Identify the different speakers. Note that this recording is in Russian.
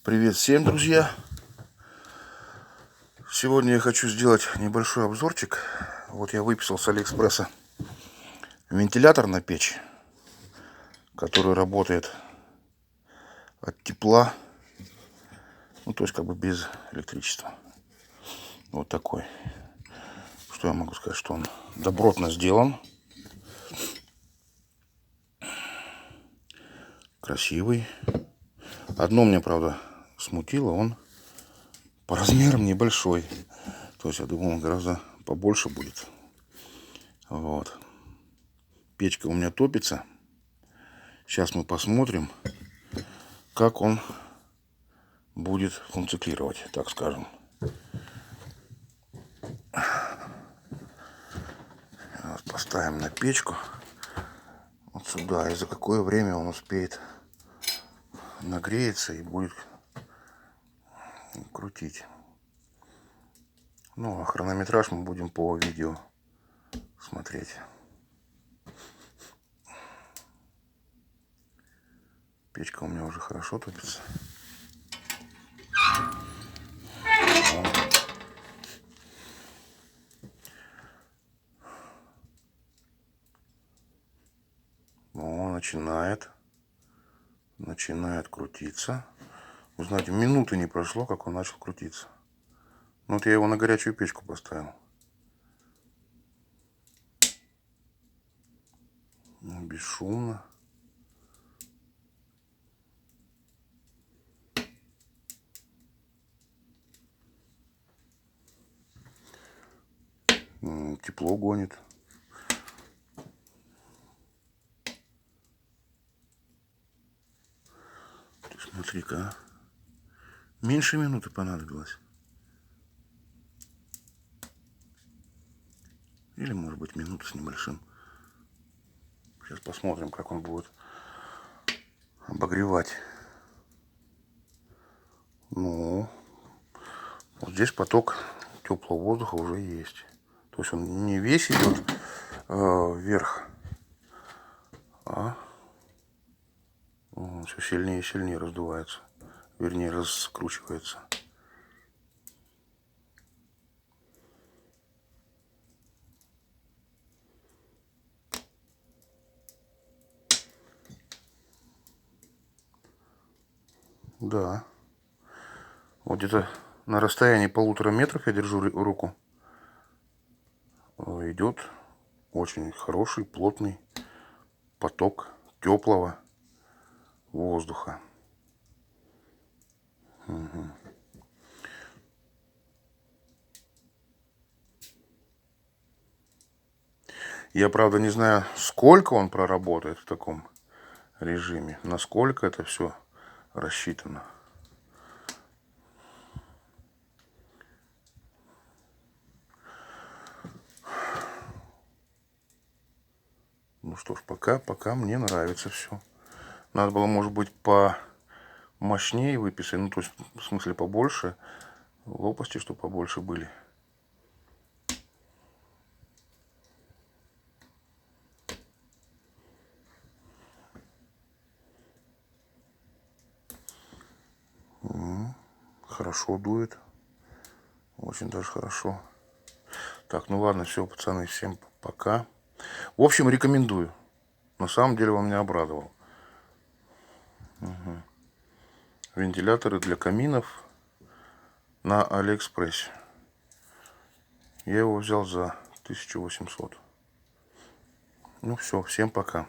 Speaker 1: Привет всем, друзья! Сегодня я хочу сделать небольшой обзорчик. Вот я выписал с Алиэкспресса вентилятор на печь, который работает от тепла, ну то есть как бы без электричества. Вот такой. Что я могу сказать, что он добротно сделан, красивый. Одно мне, правда, смутило: он по размерам небольшой. То есть я думал, он гораздо побольше будет. Вот. Печка у меня топится. Сейчас мы посмотрим, как он будет функционировать, так скажем. Вот поставим на печку вот сюда, и за какое время он успеет нагреется и будет крутить. Ну а хронометраж мы будем по видео смотреть. Печка у меня уже хорошо топится. О, начинает крутиться. Вы знаете, минуты не прошло, как он начал крутиться. Ну, вот я его на горячую печку поставил. Бесшумно. Тепло гонит. Смотри-ка, меньше минуты понадобилось. Или, может быть, минута с небольшим. Сейчас посмотрим, как он будет обогревать. Ну, вот здесь поток теплого воздуха уже есть. То есть он не весь идет вверх, а он все сильнее и сильнее раздувается. Вернее, раскручивается. Да. Вот где-то на расстоянии 1,5 метров я держу руку. Идет очень хороший, плотный поток теплого воздуха. Угу. Я, правда, не знаю, сколько он проработает в таком режиме, насколько это все рассчитано. Ну что ж, пока мне нравится все. Надо было, может быть, помощнее выписать, ну то есть в смысле побольше лопасти, чтобы побольше были. Хорошо дует. Очень даже хорошо. Так, ну ладно, все, пацаны, всем пока. В общем, рекомендую. На самом деле он меня обрадовал. Угу. Вентиляторы для каминов на Алиэкспрессе. Я его взял за 1800. Ну все, всем пока.